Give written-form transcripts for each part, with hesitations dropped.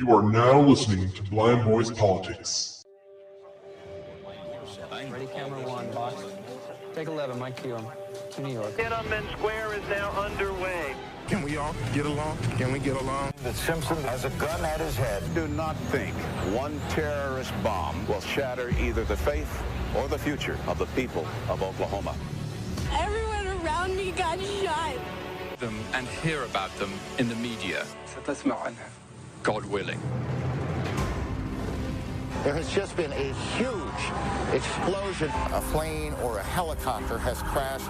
You are now listening to Blind Boys Politics. Ready, camera one, box. Take 11, Mike Q. To New York. Tiananmen Square is now underway. Can we all get along? Can we get along? That Simpson has a gun at his head. Do not think one terrorist bomb will shatter either the faith or the future of the people of Oklahoma. Everyone around me got shot. Them and hear about them in the media. God willing. There has just been a huge explosion. A plane or a helicopter has crashed.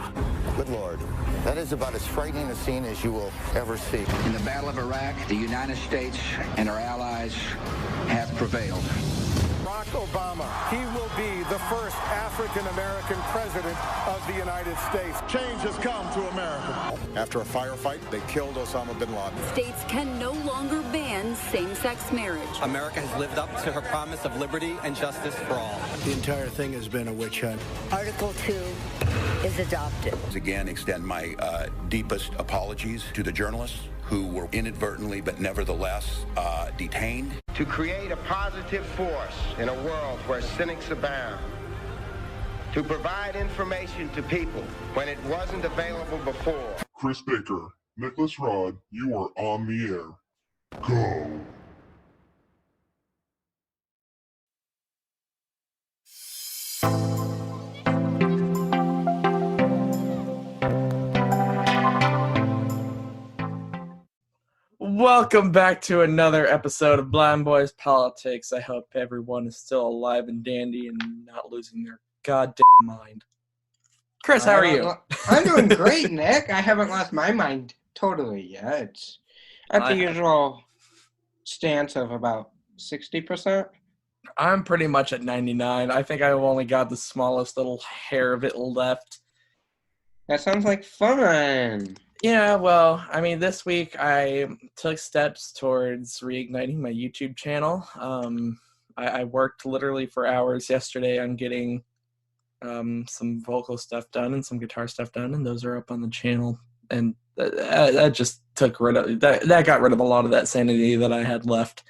Good Lord. That is about as frightening a scene as you will ever see. In the Battle of Iraq, the United States and our allies have prevailed. Barack Obama, he will be the first African-American president of the United States. Change has come to America. After a firefight, they killed Osama bin Laden. States can no longer ban same-sex marriage. America has lived up to her promise of liberty and justice for all. The entire thing has been a witch hunt. Article 2 is adopted. Again, extend my deepest apologies to the journalists who were inadvertently but nevertheless detained. To create a positive force in a world where cynics abound. To provide information to people when it wasn't available before. Chris Baker, Nicholas Rod, you are on the air. Go. Welcome back to another episode of Blind Boys Politics. I hope everyone is still alive and dandy and not losing their goddamn mind. Chris, how are you? I'm doing great, Nick. I haven't lost my mind totally yet. It's at the usual stance of about 60%. I'm pretty much at 99. I think I've only got the smallest little hair of it left. That sounds like fun. Yeah, well, I mean, this week I took steps towards reigniting my YouTube channel. I worked literally for hours yesterday on getting some vocal stuff done and some guitar stuff done, and those are up on the channel. And that just took rid of that got rid of a lot of that sanity that I had left.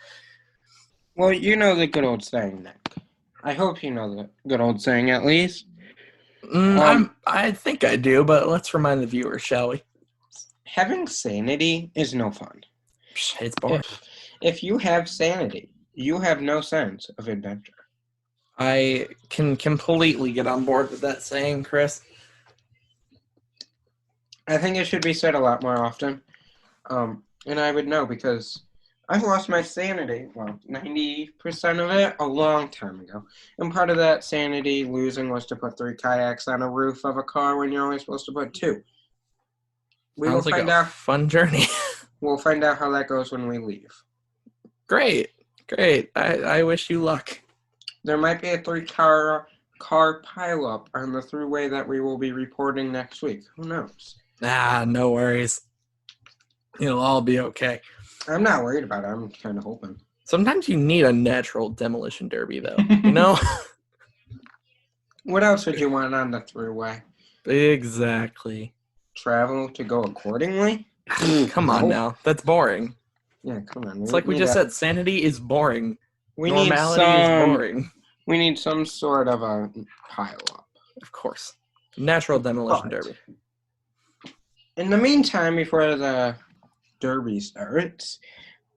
Well, you know the good old saying, Nick. I hope you know the good old saying at least. I think I do, but let's remind the viewers, shall we? Having sanity is no fun. It's boring. If you have sanity, you have no sense of adventure. I can completely get on board with that saying, Chris. I think it should be said a lot more often. And I would know because I've lost my sanity, 90% of it, a long time ago. And part of that sanity losing was to put 3 kayaks on a roof of a car when you're only supposed to put 2. Sounds like a fun journey. We'll find out how that goes when we leave. Great. I wish you luck. There might be a 3-car pileup on the thruway that we will be reporting next week. Who knows? No worries. It'll all be okay. I'm not worried about it. I'm kind of hoping. Sometimes you need a natural demolition derby, though. You know? What else would you want on the thruway? Exactly. Travel to go accordingly? Come on now. That's boring. Yeah, come on. It's like we just said, sanity is boring. Normality is boring. We need some sort of a pile-up. Of course. Natural demolition derby. In the meantime, before the derby starts,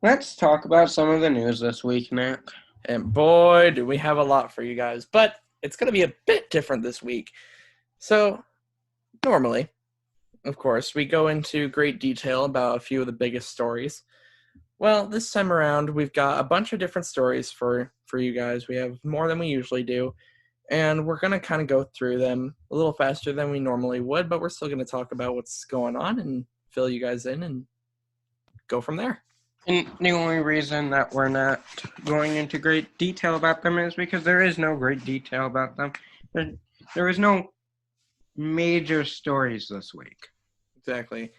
let's talk about some of the news this week, Nick. And boy, do we have a lot for you guys. But it's going to be a bit different this week. So, normally, of course, we go into great detail about a few of the biggest stories. Well, this time around, we've got a bunch of different stories for you guys. We have more than we usually do, and we're going to kind of go through them a little faster than we normally would, but we're still going to talk about what's going on and fill you guys in and go from there. And the only reason that we're not going into great detail about them is because there is no great detail about them. There is no major stories this week. Exactly.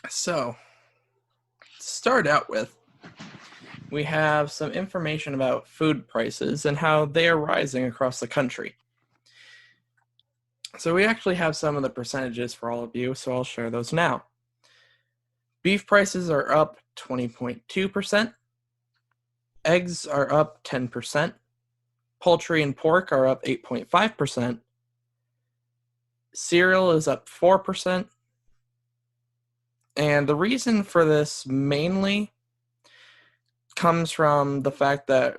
So, to start out with, we have some information about food prices and how they are rising across the country. So we actually have some of the percentages for all of you, so I'll share those now. Beef prices are up 20.2%. Eggs are up 10%. Poultry and pork are up 8.5%. Cereal is up 4%. And the reason for this mainly comes from the fact that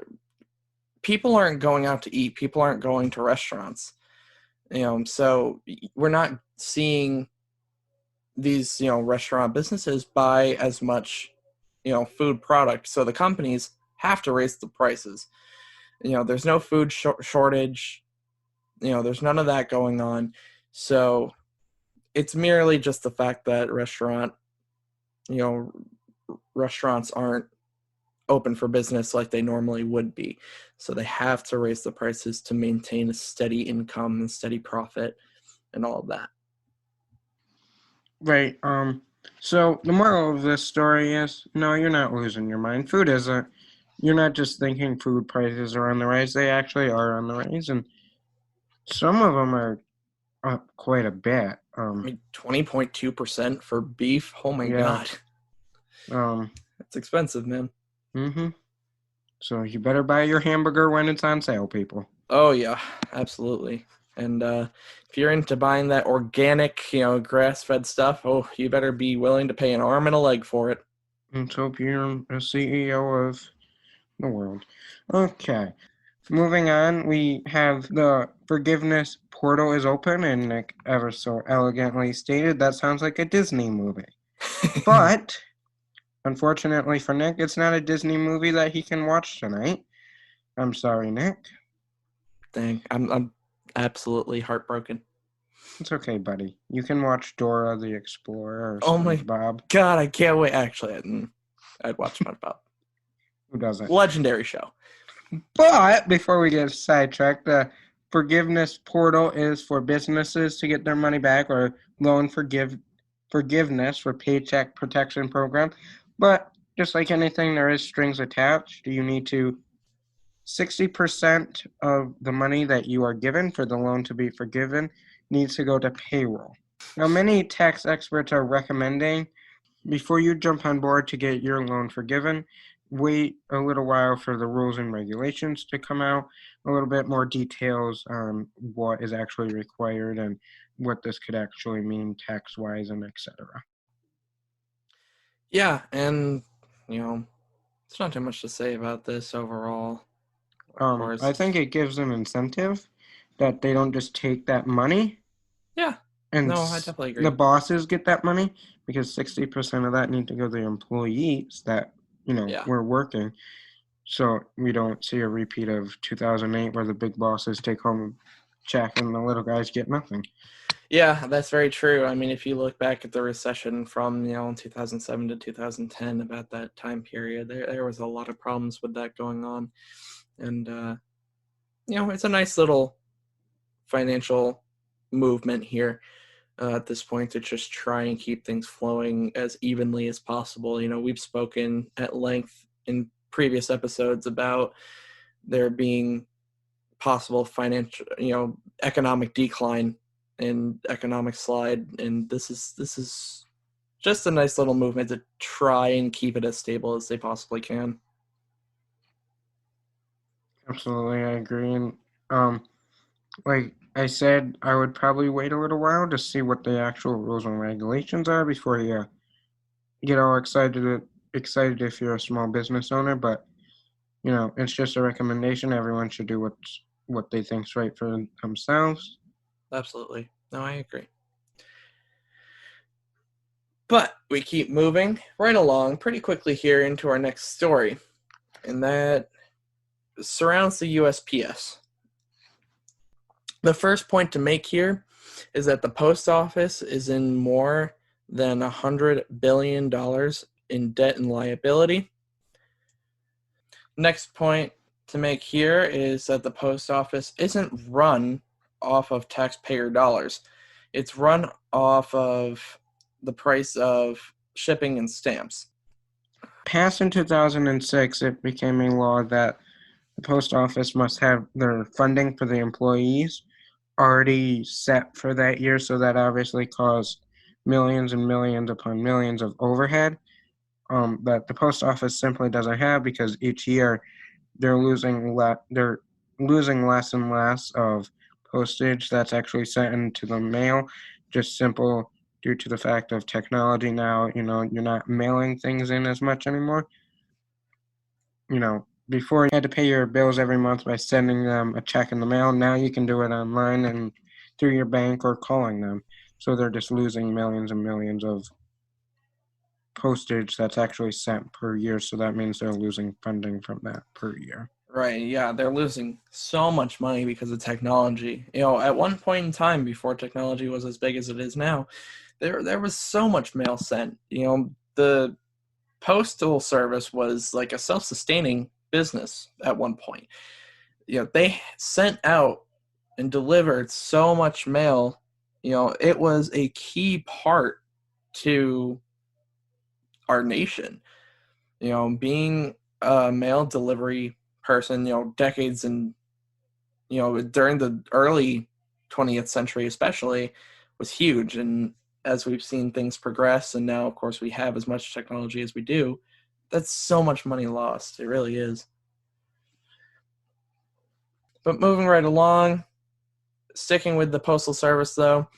people aren't going out to eat. People aren't going to restaurants. So we're not seeing these, restaurant businesses buy as much, food product. So the companies have to raise the prices. There's no food shortage. There's none of that going on. So it's merely just the fact that restaurants aren't open for business like they normally would be. So they have to raise the prices to maintain a steady income and steady profit and all of that. Right. So the moral of this story is, no, you're not losing your mind. Food isn't. You're not just thinking food prices are on the rise. They actually are on the rise, and some of them are up quite a bit. 20.2% for beef. Oh my God. That's expensive, man. Mm-hmm. So you better buy your hamburger when it's on sale, people. Oh yeah, absolutely. And if you're into buying that organic, grass-fed stuff, you better be willing to pay an arm and a leg for it. Let's hope you're a CEO of the world. Okay. Moving on, we have the forgiveness portal is open, and Nick ever so elegantly stated that sounds like a Disney movie. But unfortunately for Nick, it's not a Disney movie that he can watch tonight. I'm sorry, Nick. Dang, I'm absolutely heartbroken. It's okay, buddy. You can watch Dora the Explorer or SpongeBob. Oh my God, I can't wait. Actually, I'd watch SpongeBob. Who doesn't? Legendary show. But before we get sidetracked, the forgiveness portal is for businesses to get their money back or loan forgiveness for Paycheck Protection Program. But just like anything, there is strings attached. You need to 60% of the money that you are given for the loan to be forgiven needs to go to payroll. Now, many tax experts are recommending before you jump on board to get your loan forgiven, wait a little while for the rules and regulations to come out, a little bit more details on what is actually required and what this could actually mean tax-wise and etc. Yeah, and, there's not too much to say about this overall. Of course. I think it gives an incentive that they don't just take that money. Yeah. And no, I definitely agree. The bosses get that money because 60% of that need to go to the employees that, were working. So we don't see a repeat of 2008 where the big bosses take home a check and the little guys get nothing. Yeah, that's very true. I mean, if you look back at the recession from, 2007 to 2010, about that time period, there was a lot of problems with that going on. And, it's a nice little financial movement here at this point to just try and keep things flowing as evenly as possible. We've spoken at length in previous episodes about there being possible financial, economic decline and economic slide, and this is just a nice little movement to try and keep it as stable as they possibly can. Absolutely, I agree. And like I said, I would probably wait a little while to see what the actual rules and regulations are before you get all excited if you're a small business owner. But it's just a recommendation. Everyone should do what they think's right for themselves. Absolutely. No, I agree. But we keep moving right along pretty quickly here into our next story, and that surrounds the USPS. The first point to make here is that the post office is in more than $100 billion in debt and liability. Next point to make here is that the post office isn't run off of taxpayer dollars. It's run off of the price of shipping and stamps. Passed in 2006, it became a law that the post office must have their funding for the employees already set for that year, so that obviously caused millions and millions upon millions of overhead that the post office simply doesn't have, because each year they're losing less and less of postage that's actually sent into the mail, just simple due to the fact of technology. Now, you're not mailing things in as much anymore. Before you had to pay your bills every month by sending them a check in the mail. Now you can do it online and through your bank or calling them. So they're just losing millions and millions of postage that's actually sent per year. So that means they're losing funding from that per year. Right, yeah, they're losing so much money because of technology. At one point in time, before technology was as big as it is now, there was so much mail sent. The postal service was like a self-sustaining business at one point. They sent out and delivered so much mail. It was a key part to our nation. Being a mail delivery person, decades and, during the early 20th century especially, was huge. And as we've seen things progress, and now, of course, we have as much technology as we do, that's so much money lost. It really is. But moving right along, sticking with the Postal Service, though,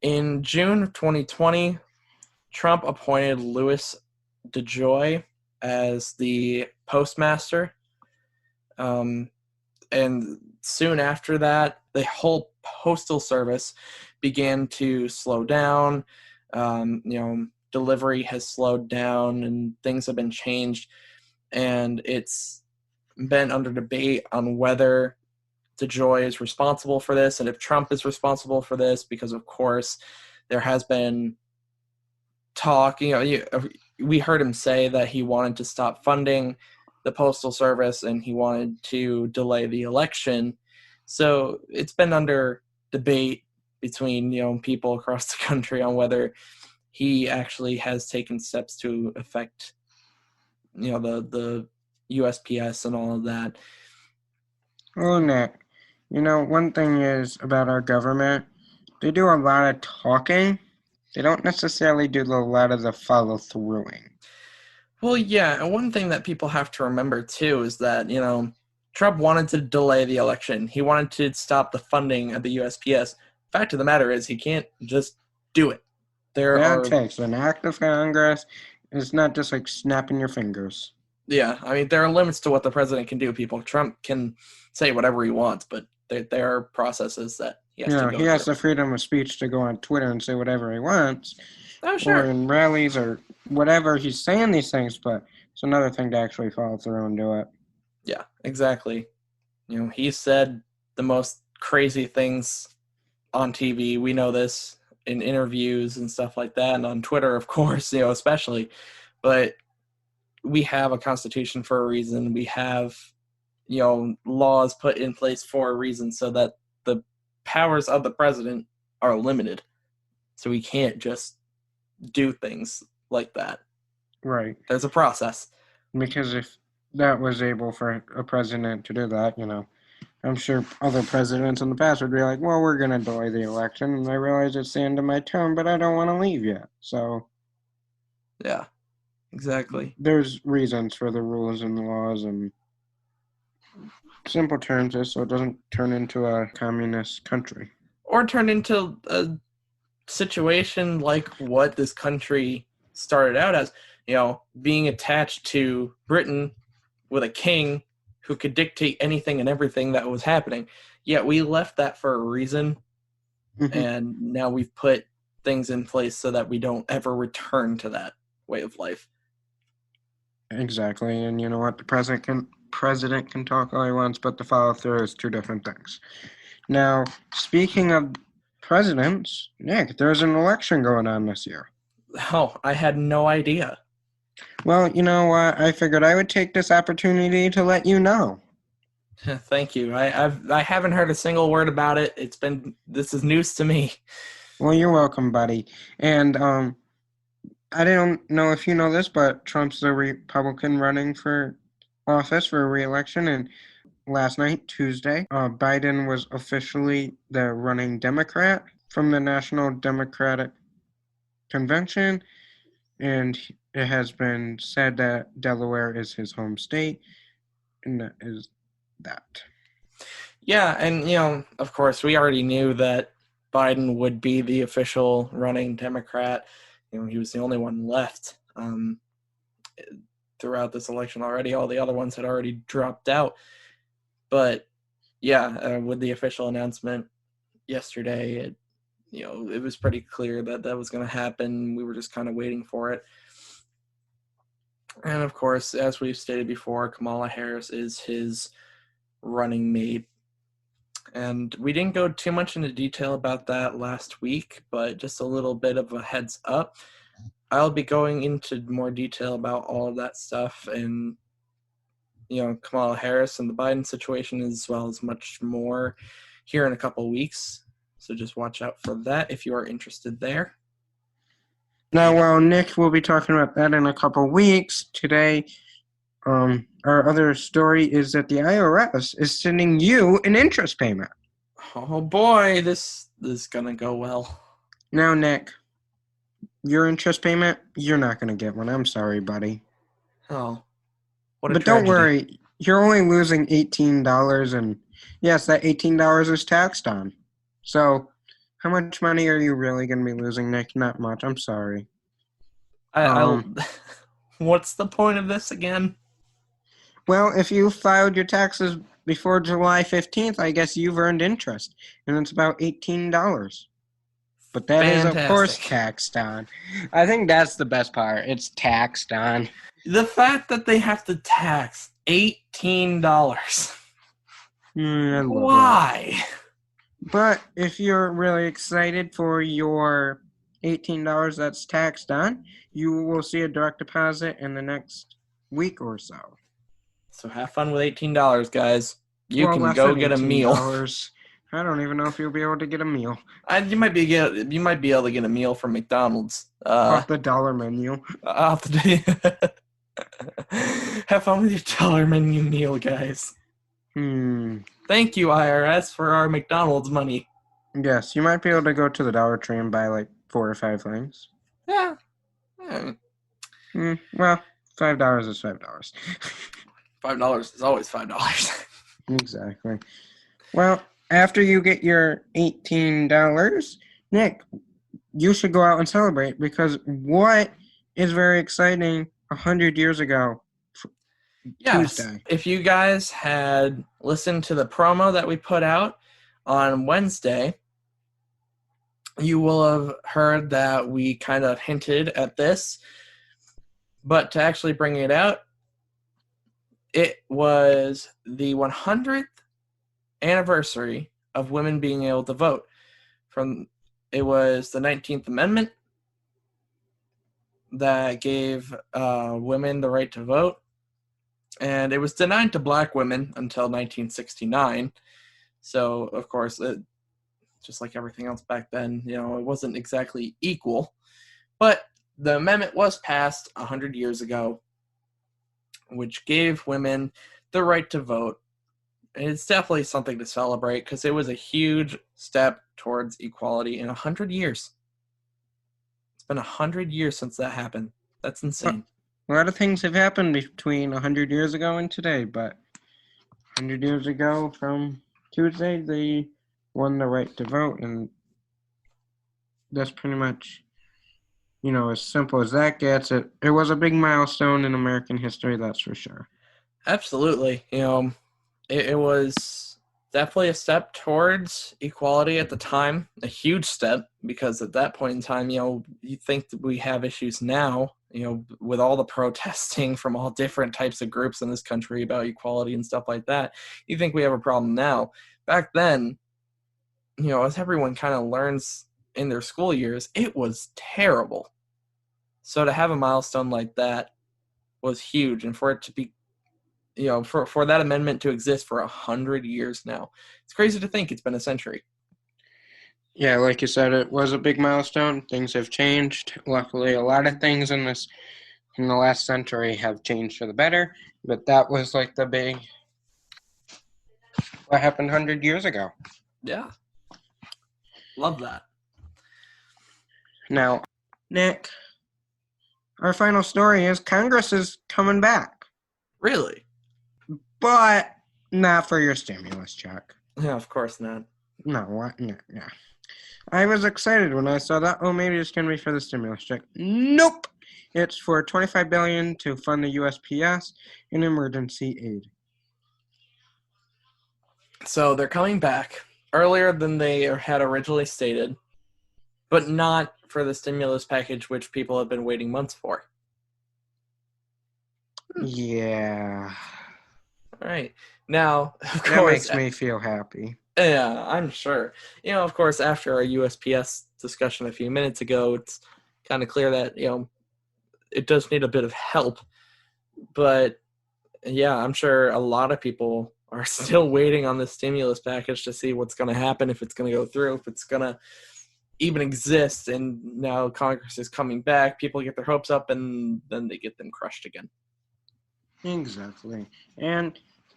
in June of 2020, Trump appointed Louis DeJoy as the postmaster. And soon after that, the whole postal service began to slow down. Delivery has slowed down and things have been changed. And it's been under debate on whether DeJoy is responsible for this and if Trump is responsible for this, because, of course, there has been talk. We heard him say that he wanted to stop funding the Postal Service and he wanted to delay the election. So it's been under debate between, people across the country on whether he actually has taken steps to affect, the USPS and all of that. Oh, Nick, one thing is about our government, they do a lot of talking. They don't necessarily do a lot of the follow-throughing. Well, yeah, and one thing that people have to remember, too, is that, Trump wanted to delay the election. He wanted to stop the funding of the USPS. Fact of the matter is, he can't just do it. It takes an act of Congress. It's not just like snapping your fingers. Yeah, I mean, there are limits to what the president can do, people. Trump can say whatever he wants, but there are processes that he has to go through. He has the freedom of speech to go on Twitter and say whatever he wants. Oh, sure. Or in rallies or whatever, he's saying these things, but it's another thing to actually follow through and do it. Yeah, exactly. He said the most crazy things on TV. We know this in interviews and stuff like that, and on Twitter, of course, especially. But we have a constitution for a reason. We have, laws put in place for a reason so that the powers of the president are limited. So we can't just do things like that. Right. There's a process. Because if that was able for a president to do that, I'm sure other presidents in the past would be like, well, we're going to delay the election, and I realize it's the end of my term, but I don't want to leave yet. So, yeah, exactly. There's reasons for the rules and the laws, and simple terms is so it doesn't turn into a communist country. Or turn into a situation like what this country started out as, being attached to Britain with a king who could dictate anything and everything that was happening. Yet we left that for a reason, and now we've put things in place so that we don't ever return to that way of life. Exactly, and you know what? The president can talk all he wants, but the follow-through is two different things. Now, speaking of presidents, Nick, there's an election going on this year. Oh, I had no idea. Well, you know what? I figured I would take this opportunity to let you know. Thank you. I haven't heard a single word about it. This is news to me. Well, you're welcome, buddy. And I don't know if you know this, but Trump's the Republican running for office for re-election, and last night, Tuesday, Biden was officially the running Democrat from the National Democratic convention, and it has been said that Delaware is his home state, and that is that. Yeah, and, of course, we already knew that Biden would be the official running Democrat. He was the only one left throughout this election already. All the other ones had already dropped out. But, yeah, with the official announcement yesterday, it was pretty clear that that was going to happen. We were just kind of waiting for it. And, of course, as we've stated before, Kamala Harris is his running mate. And we didn't go too much into detail about that last week, but just a little bit of a heads up. I'll be going into more detail about all of that stuff and, Kamala Harris and the Biden situation, as well as much more here in a couple weeks. So just watch out for that if you are interested there. Now, while Nick will be talking about that in a couple weeks, today, our other story is that the IRS is sending you an interest payment. Oh boy, this is gonna go well. Now, Nick, your interest payment, you're not gonna get one. I'm sorry, buddy. Oh, what a But tragedy. Don't worry, you're only losing $18, and yes, that $18 is taxed on. So, how much money are you really gonna be losing, Nick? Not much. I'm sorry. What's the point of this again? Well, if you filed your taxes before July 15th, I guess you've earned interest, and it's about $18. But that is, of course, taxed on. I think that's the best part. It's taxed on. The fact that they have to tax $18. Why? But if you're really excited for your $18 that's taxed on, you will see a direct deposit in the next week or so. So have fun with $18, guys. You can go get a meal. I don't even know if you'll be able to get a meal. You might be able to get a meal from McDonald's. Off the dollar menu. Have fun with your dollar menu meal, guys. Thank you, IRS, for our McDonald's money. Yes, you might be able to go to the Dollar Tree and buy like 4 or 5 things. Yeah. Well, $5 is $5. $5 is always $5. Exactly. Well, after you get your $18, Nick, you should go out and celebrate, because what is very exciting 100 years ago? Yes. Tuesday. If you guys had listened to the promo that we put out on Wednesday, you will have heard that we kind of hinted at this. But to actually bring it out, it was the 100th anniversary of women being able to vote. It was the 19th Amendment that gave women the right to vote. And it was denied to black women until 1969. So, of course, just like everything else back then, it wasn't exactly equal. But the amendment was passed 100 years ago, which gave women the right to vote. And it's definitely something to celebrate, because it was a huge step towards equality in 100 years. It's been 100 years since that happened. That's insane. A lot of things have happened between 100 years ago and today, but 100 years ago from Tuesday, they won the right to vote, and that's pretty much, as simple as that gets. It was a big milestone in American history, that's for sure. Absolutely. It was definitely a step towards equality at the time, a huge step, because at that point in time, you think that we have issues now, with all the protesting from all different types of groups in this country about equality and stuff like that. You think we have a problem now. Back then, as everyone kind of learns in their school years, it was terrible. So to have a milestone like that was huge, and for it to be, for that amendment to exist for 100 years now, it's crazy to think it's been a century. Yeah, like you said, it was a big milestone. Things have changed. Luckily, a lot of things in the last century have changed for the better, but that was like the big, what happened 100 years ago. Yeah. Love that. Now, Nick, our final story is Congress is coming back. Really? But not for your stimulus check. Yeah, of course not. No, what? No. I was excited when I saw that. Oh, maybe it's going to be for the stimulus check. Nope. It's for $25 billion to fund the USPS in emergency aid. So they're coming back earlier than they had originally stated, but not for the stimulus package, which people have been waiting months for. Yeah. All right. Now, of that course, makes me feel happy. Yeah, I'm sure. Of course, after our USPS discussion a few minutes ago, it's kind of clear that, it does need a bit of help. But, yeah, I'm sure a lot of people are still waiting on the stimulus package to see what's going to happen, if it's going to go through, if it's going to even exist. And now Congress is coming back. People get their hopes up, and then they get them crushed again. Exactly.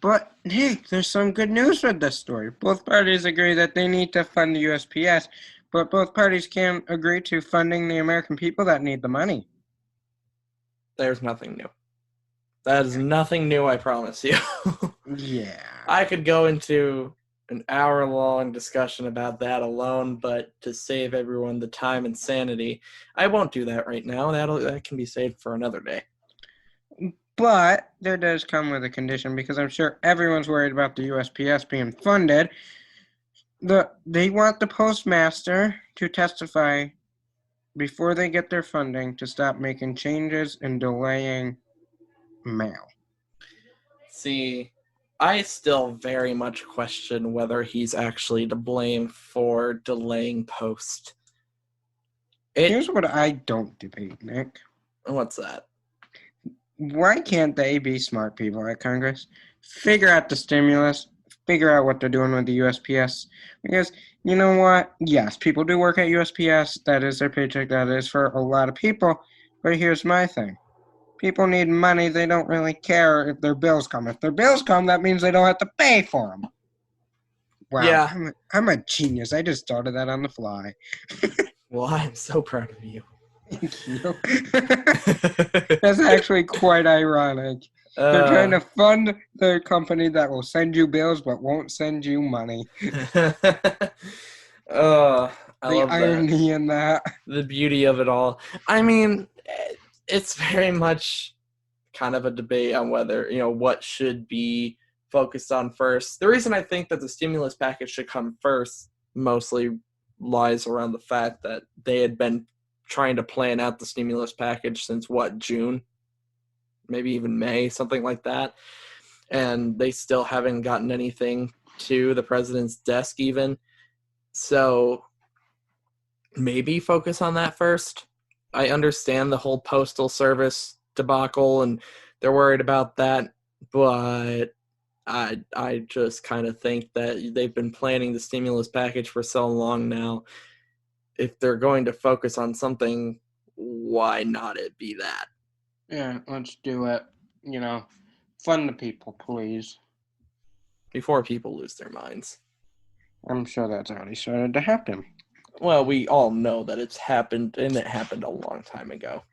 But, hey, there's some good news with this story. Both parties agree that they need to fund the USPS, but both parties can't agree to funding the American people that need the money. There's nothing new. That is nothing new, I promise you. Yeah. I could go into an hour-long discussion about that alone, but to save everyone the time and sanity, I won't do that right now. That can be saved for another day. But there does come with a condition, because I'm sure everyone's worried about the USPS being funded. They want the postmaster to testify before they get their funding to stop making changes and delaying mail. See, I still very much question whether he's actually to blame for delaying post. Here's what I don't debate, Nick. What's that? Why can't they be smart people at Congress? Figure out the stimulus, figure out what they're doing with the USPS. Because, you know what? Yes, people do work at USPS. That is their paycheck. That is for a lot of people. But here's my thing. People need money. They don't really care if their bills come. If their bills come, that means they don't have to pay for them. Wow, yeah. I'm a genius. I just started that on the fly. Well, I am so proud of you. Thank you. That's actually quite ironic. They're trying to fund the company that will send you bills but won't send you money. I love the irony in that. The beauty of it all. I mean, it's very much kind of a debate on whether, what should be focused on first. The reason I think that the stimulus package should come first mostly lies around the fact that they had been trying to plan out the stimulus package since June, maybe even May, something like that, and they still haven't gotten anything to the president's desk even. So maybe focus on that first. I understand the whole postal service debacle and they're worried about that, but I just kind of think that they've been planning the stimulus package for so long now. If they're going to focus on something, why not it be that? Yeah, let's do it. Fund the people, please. Before people lose their minds. I'm sure that's already started to happen. Well, we all know that it's happened, and it happened a long time ago.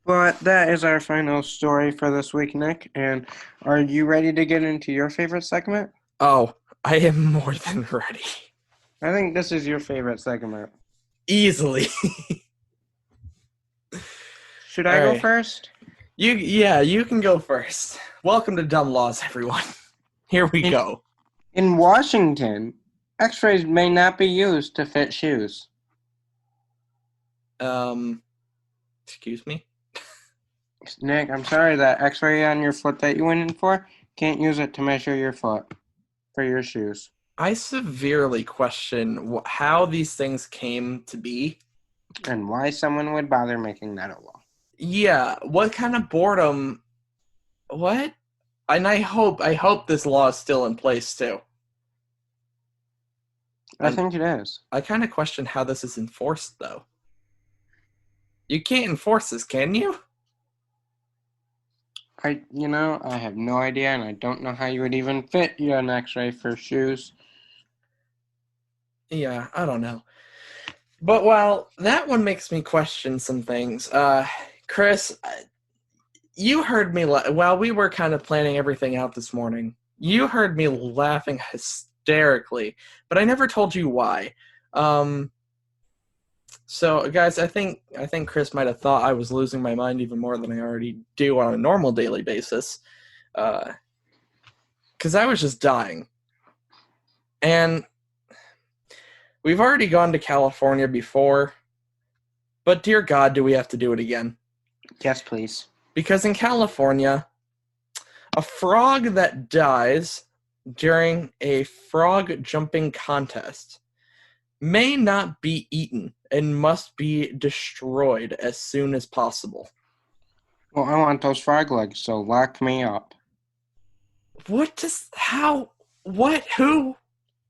But that is our final story for this week, Nick. And are you ready to get into your favorite segment? Oh, I am more than ready. I think this is your favorite segment. Easily. Should I go first? You can go first. Welcome to Dumb Laws, everyone. Here we go. In Washington, X-rays may not be used to fit shoes. Excuse me? Nick, I'm sorry, that X-ray on your foot that you went in for, can't use it to measure your foot for your shoes. I severely question how these things came to be. And why someone would bother making that a law. Yeah, what kind of boredom? What? And I hope this law is still in place too. I think it is. I kind of question how this is enforced though. You can't enforce this, can you? I have no idea, and I don't know how you would even fit an X-ray for shoes. Yeah, I don't know. But while that one makes me question some things, Chris, you heard me while we were kind of planning everything out this morning. You heard me laughing hysterically, but I never told you why. So, guys, I think Chris might have thought I was losing my mind even more than I already do on a normal daily basis, because I was just dying. And we've already gone to California before, but dear God, do we have to do it again? Yes, please. Because in California, a frog that dies during a frog jumping contest may not be eaten and must be destroyed as soon as possible. Well, I want those frog legs, so lock me up. Who?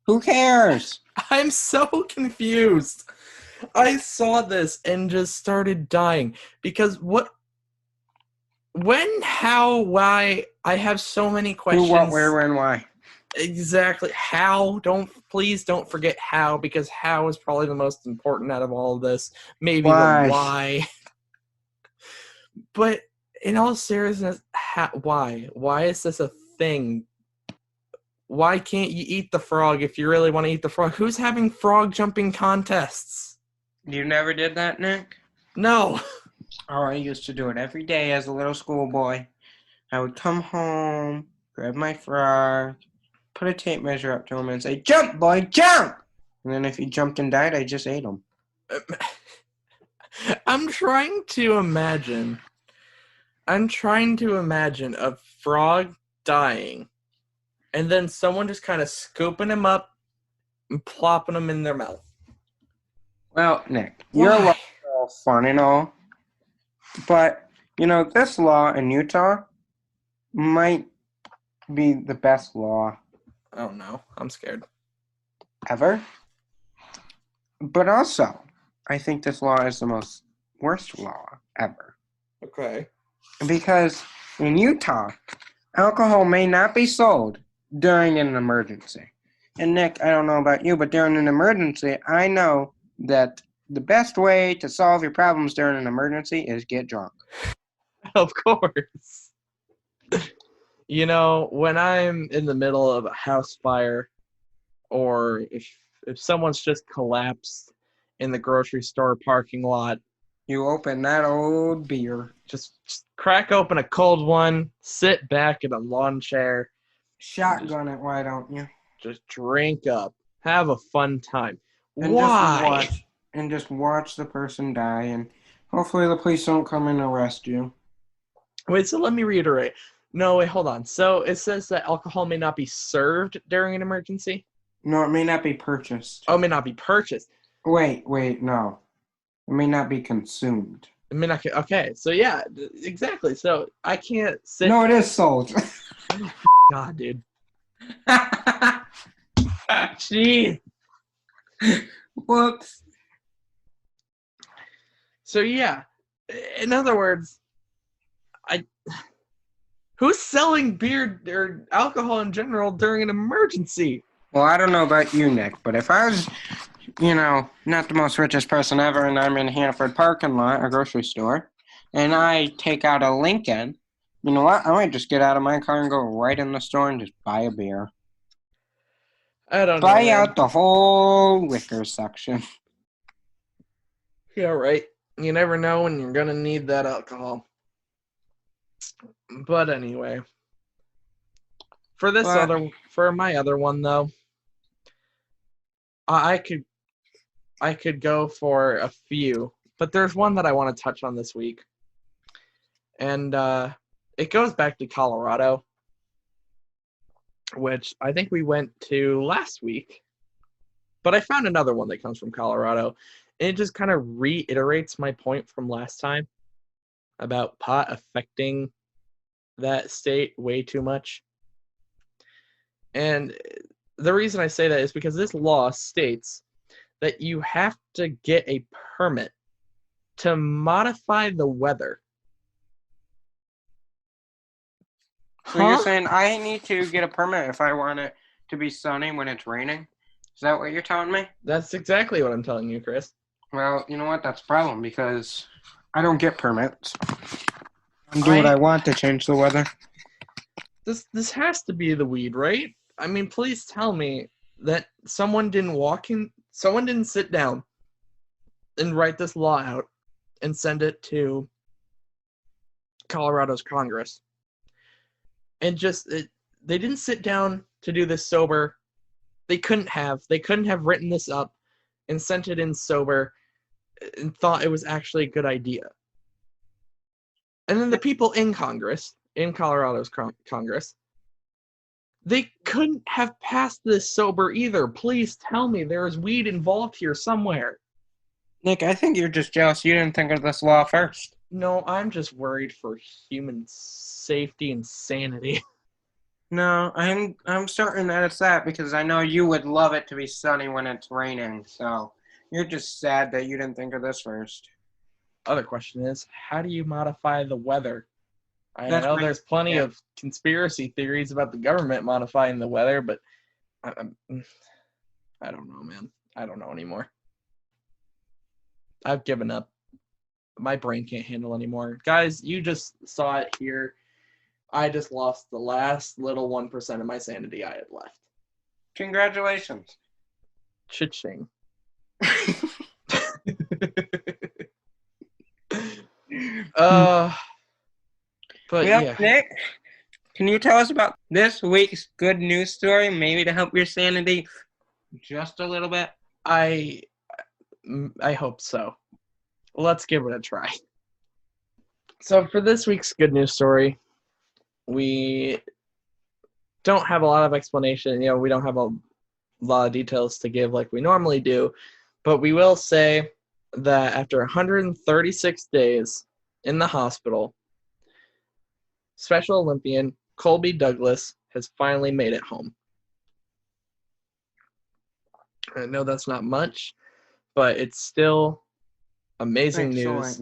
Who cares? I'm so confused. I saw this and just started dying because when, how, why? I have so many questions. Who, what, where, when, why? Exactly. How? Please don't forget how, because how is probably the most important out of all of this. Maybe Why? the why. But in all seriousness, why? Why is this a thing? Why can't you eat the frog if you really want to eat the frog? Who's having frog jumping contests? You never did that, Nick? No. Oh, I used to do it every day as a little schoolboy. I would come home, grab my frog, put a tape measure up to him and say, "Jump, boy, jump!" And then if he jumped and died, I just ate him. I'm trying to imagine a frog dying and then someone just kind of scooping him up and plopping him in their mouth. Well, Nick, you're all fun and all, but, this law in Utah might be the best law. Oh, no. I'm scared. Ever. But also, I think this law is the most worst law ever. Okay. Because in Utah, alcohol may not be sold during an emergency. And Nick, I don't know about you, but during an emergency, I know that the best way to solve your problems during an emergency is get drunk. Of course. When I'm in the middle of a house fire, or if someone's just collapsed in the grocery store parking lot, you open that old beer. Just crack open a cold one, sit back in a lawn chair. Shotgun it, why don't you? Just drink up. Have a fun time. And Why? Just watch the person die, and hopefully the police don't come and arrest you. Wait, so let me reiterate. No, wait, hold on. So it says that alcohol may not be served during an emergency? No, it may not be purchased. Oh, it may not be purchased. Wait, no. It may not be consumed. It may not. Okay, so yeah, exactly. So I can't sit. No, it is sold. God, dude. Jeez. Whoops. So yeah, in other words, who's selling beer or alcohol in general during an emergency? Well, I don't know about you, Nick, but if I was, not the most richest person ever, and I'm in Hanford parking lot, a grocery store, and I take out a Lincoln, you know what? I might just get out of my car and go right in the store and just buy a beer. I don't know. Buy out the whole liquor section. Yeah, right. You never know when you're gonna need that alcohol. But anyway, for my other one though, I could go for a few, but there's one that I want to touch on this week, and it goes back to Colorado, which I think we went to last week, but I found another one that comes from Colorado, and it just kind of reiterates my point from last time about pot affecting that state way too much. And the reason I say that is because this law states that you have to get a permit to modify the weather. So you're saying I need to get a permit if I want it to be sunny when it's raining? Is that what you're telling me? That's exactly what I'm telling you, Chris. Well, you know what? That's a problem because I don't get permits. I do what I want to change the weather. This has to be the weed, right? I mean, please tell me that someone didn't sit down and write this law out and send it to Colorado's Congress. And they didn't sit down to do this sober. They couldn't have written this up and sent it in sober and thought it was actually a good idea. And then the people in Congress, in Colorado's Congress, they couldn't have passed this sober either. Please tell me there is weed involved here somewhere. Nick, I think you're just jealous you didn't think of this law first. No, I'm just worried for human safety and sanity. No, I'm certain that it's that because I know you would love it to be sunny when it's raining. So you're just sad that you didn't think of this first. Other question is, how do you modify the weather? I know there's plenty of conspiracy theories about the government modifying the weather, but I don't know, man. I don't know anymore. I've given up. My brain can't handle anymore. Guys, you just saw it here. I just lost the last little 1% of my sanity I had left. Congratulations. Cha-ching. But yeah. Nick, can you tell us about this week's good news story, maybe to help your sanity just a little bit? I hope so. Let's give it a try. So for this week's good news story, we don't have a lot of explanation. We don't have a lot of details to give like we normally do, but we will say that after 136 days in the hospital, Special Olympian Colby Douglas has finally made it home. I know that's not much, but it's still amazing news.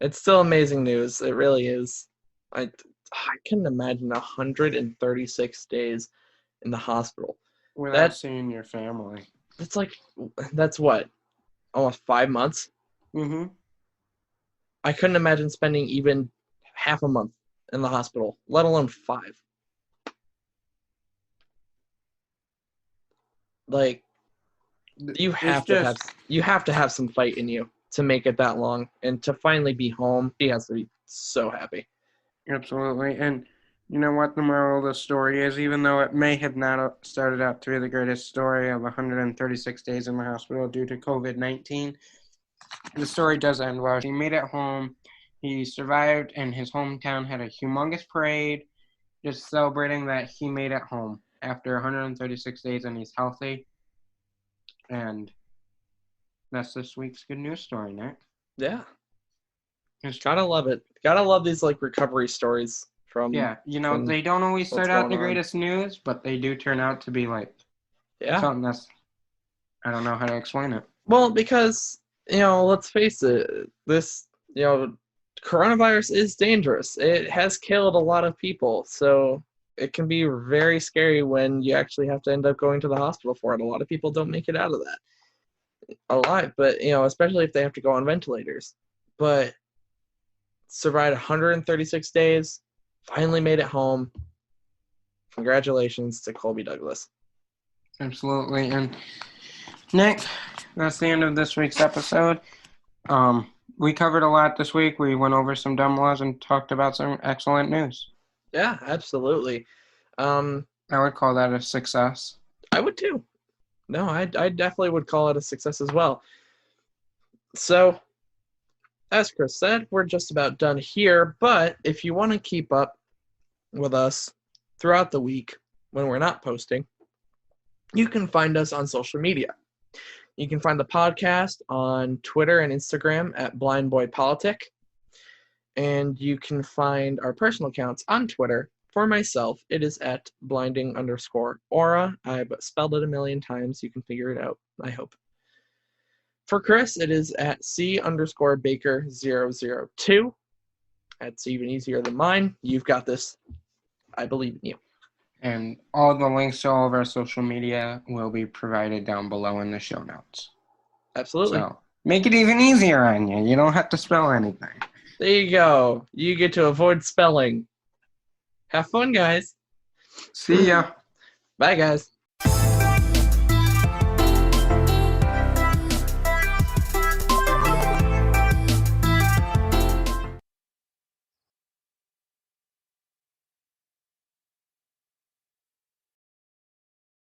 It's still amazing news. It really is. I couldn't imagine 136 days in the hospital. Without seeing your family. That's what? Almost 5 months? Mm-hmm. I couldn't imagine spending even half a month in the hospital, let alone 5. Like, you have to have some fight in you to make it that long, and to finally be home, he has to be so happy. Absolutely. And you know what the moral of the story is? Even though it may have not started out to be the greatest story of 136 days in the hospital due to COVID-19, the story does end well. He made it home. He survived, and his hometown had a humongous parade just celebrating that he made it home after 136 days and he's healthy. And that's this week's good news story, Nick. Yeah. Gotta love it. Gotta love these recovery stories from. Yeah, they don't always start out in the greatest news, but they do turn out to be something that's, I don't know how to explain it. Well, because let's face it, this coronavirus is dangerous. It has killed a lot of people, so it can be very scary when you actually have to end up going to the hospital for it. A lot of people don't make it out of that alive, but especially if they have to go on ventilators. But survived 136 days, finally made it home. Congratulations to Colby Douglas. Absolutely. And Nick, that's the end of this week's episode. We covered a lot this week. We went over some dumb laws and talked about some excellent news. Yeah, absolutely. I would call that a success. I would too. No, I definitely would call it a success as well. So, as Chris said, we're just about done here. But if you want to keep up with us throughout the week when we're not posting, you can find us on social media. You can find the podcast on Twitter and Instagram at BlindBoyPolitic. And you can find our personal accounts on Twitter. For myself, it is at blinding_aura. I've spelled it a million times. You can figure it out, I hope. For Chris, it is at C_Baker002. That's even easier than mine. You've got this. I believe in you. And all the links to all of our social media will be provided down below in the show notes. Absolutely. So Make it even easier on you. You don't have to spell anything. There you go. You get to avoid spelling. Have fun, guys. See ya. Bye, guys.